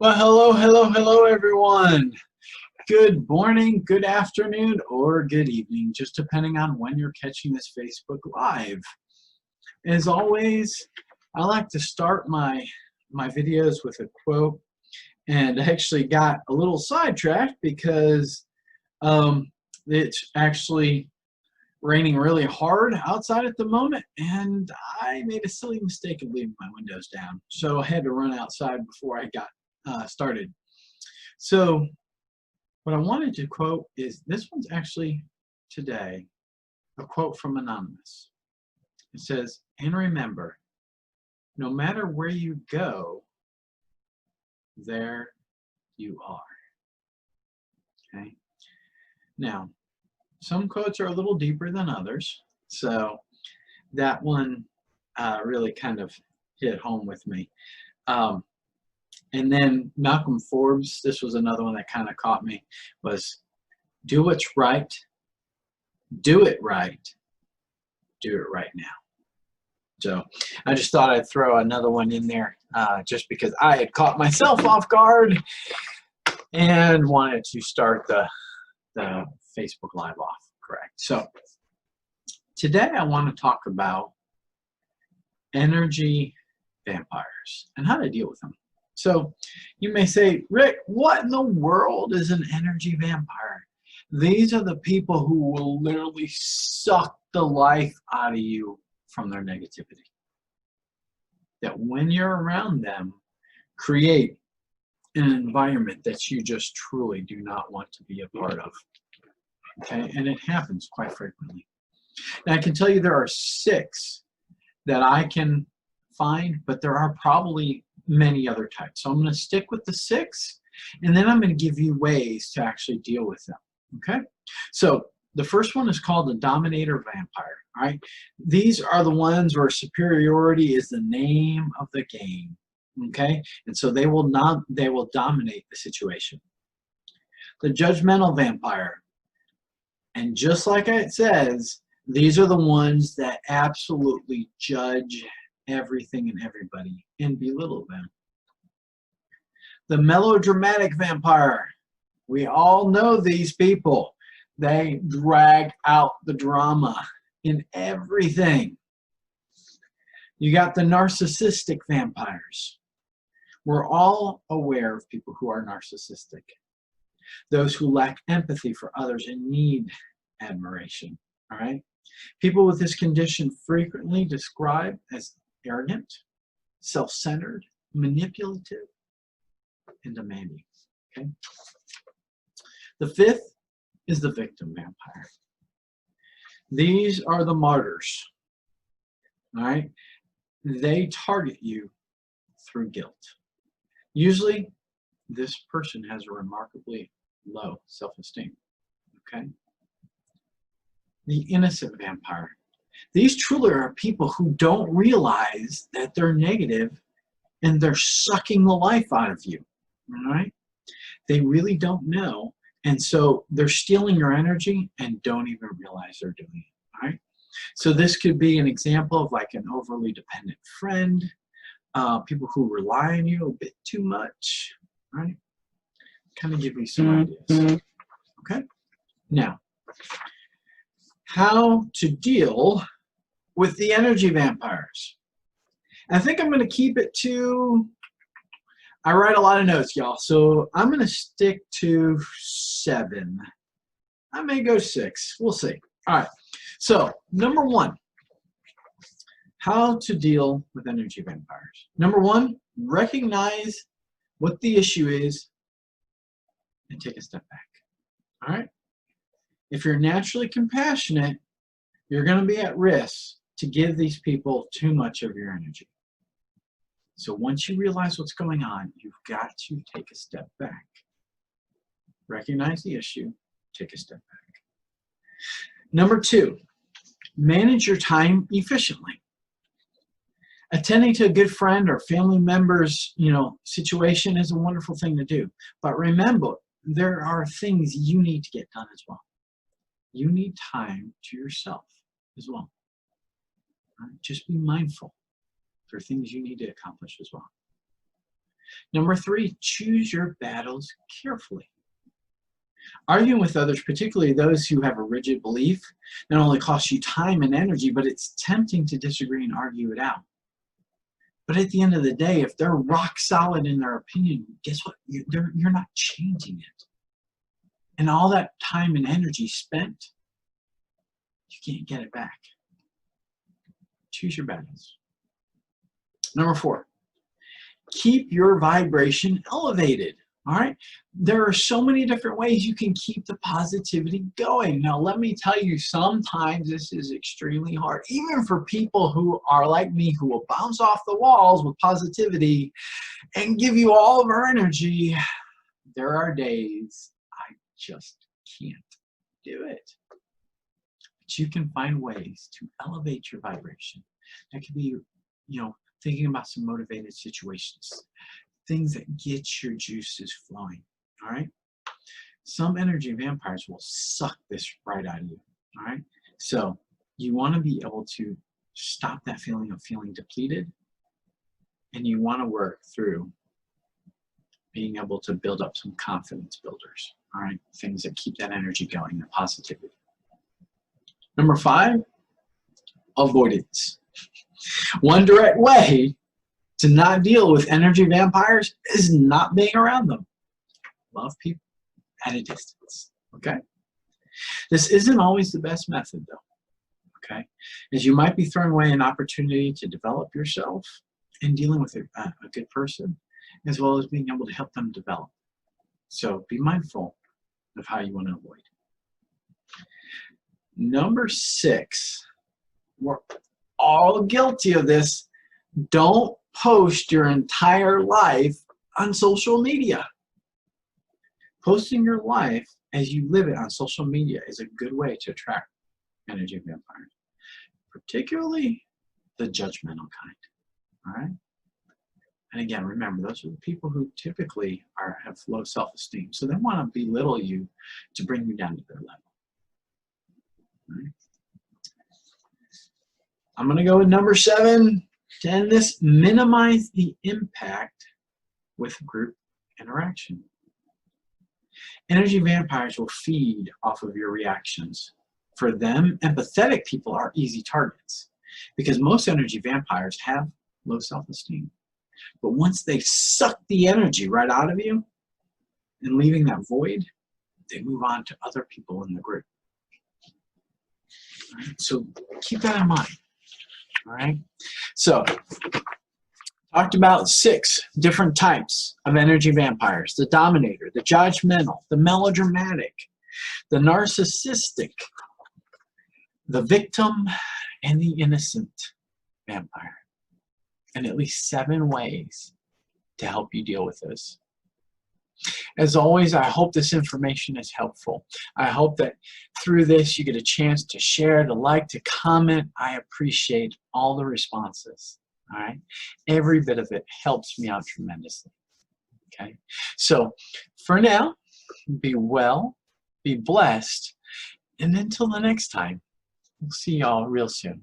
Well, hello, everyone. Good morning, good afternoon, or good evening, just depending on when you're catching this Facebook Live. As always, I like to start my videos with a quote, and I actually got a little sidetracked because it's actually raining really hard outside at the moment, and I made a silly mistake of leaving my windows down. So I had to run outside before I got started. So what I wanted to quote is this one's actually today a quote from Anonymous. It says, "And remember, no matter where you go, there you are." Okay. Now, some quotes are a little deeper than others, so that one really kind of hit home with me. And then Malcolm Forbes, this was another one that kind of caught me, was do what's right, do it right, do it right now. So I just thought I'd throw another one in there just because I had caught myself off guard and wanted to start the Facebook Live off correct. So today I want to talk about energy vampires and how to deal with them. So you may say, Rick, what in the world is an energy vampire? These are the people who will literally suck the life out of you from their negativity. That when you're around them, create an environment that you just truly do not want to be a part of. Okay, and it happens quite frequently. Now I can tell you there are 6 that I can find, but there are probably many other types. So I'm going to stick with the 6, and then I'm going to give you ways to actually deal with them. Okay, so the first one is called the dominator vampire. All right, these are the ones where superiority is the name of the game. Okay, and so they will dominate the situation. The judgmental vampire, and just like it says, these are the ones that absolutely judge everything and everybody and belittle them. The melodramatic vampire, we all know these people. They drag out the drama in everything. You got the narcissistic vampires. We're all aware of people who are narcissistic. Those who lack empathy for others and need admiration. All right? People with this condition frequently described as arrogant, self-centered, manipulative, and demanding. Okay? The 5th is the victim vampire. These are the martyrs. All right? They target you through guilt. Usually, this person has a remarkably low self-esteem. Okay? The innocent vampire. These truly are people who don't realize that they're negative and they're sucking the life out of you. All right? They really don't know, and so they're stealing your energy and don't even realize they're doing it. All right? So this could be an example of like an overly dependent friend, people who rely on you a bit too much. Right? Kind of give you some ideas. Okay? Now, how to deal with the energy vampires. I think I'm going to keep it to, I write a lot of notes, y'all, so I'm going to stick to 7. I may go 6. We'll see. All right. So, number 1, how to deal with energy vampires. Number 1, recognize what the issue is and take a step back. All right? If you're naturally compassionate, you're going to be at risk to give these people too much of your energy. So once you realize what's going on, you've got to take a step back. Recognize the issue, take a step back. Number 2, manage your time efficiently. Attending to a good friend or family member's, situation is a wonderful thing to do. But remember, there are things you need to get done as well. You need time to yourself as well. Just be mindful. There are things you need to accomplish as well. Number 3, choose your battles carefully. Arguing with others, particularly those who have a rigid belief, not only costs you time and energy, but it's tempting to disagree and argue it out. But at the end of the day, if they're rock solid in their opinion, guess what? You're not changing it. And all that time and energy spent, you can't get it back. Choose your battles. Number 4, keep your vibration elevated. All right. There are so many different ways you can keep the positivity going. Now, let me tell you, sometimes this is extremely hard, even for people who are like me, who will bounce off the walls with positivity and give you all of our energy. There are days I just can't do it. But you can find ways to elevate your vibration. That could be, thinking about some motivated situations, things that get your juices flowing. All right. Some energy vampires will suck this right out of you. All right. So you want to be able to stop that feeling of feeling depleted, and you want to work through being able to build up some confidence builders. All right. Things that keep that energy going, the positivity. Number 5, avoidance. One direct way to not deal with energy vampires is not being around them. Love people at a distance, okay? This isn't always the best method, though, okay? As you might be throwing away an opportunity to develop yourself in dealing with a good person, as well as being able to help them develop. So be mindful of how you want to avoid. Number 6, we're all guilty of this. Don't post your entire life on social media. Posting your life as you live it on social media is a good way to attract energy vampires, particularly the judgmental kind. All right. And again, remember, those are the people who typically have low self-esteem. So they want to belittle you to bring you down to their level. All right. I'm going to go with number 7 to end this. Minimize the impact with group interaction. Energy vampires will feed off of your reactions. For them, empathetic people are easy targets because most energy vampires have low self-esteem. But once they suck the energy right out of you and leaving that void, they move on to other people in the group. All right? So keep that in mind. All right. So talked about 6 different types of energy vampires: the dominator, the judgmental, the melodramatic, the narcissistic, the victim, and the innocent vampire. And at least 7 ways to help you deal with this. As always, I hope this information is helpful. I hope that through this you get a chance to share, to like, to comment. I appreciate all the responses. All right? Every bit of it helps me out tremendously. Okay? So for now, be well, be blessed, and until the next time, we'll see y'all real soon.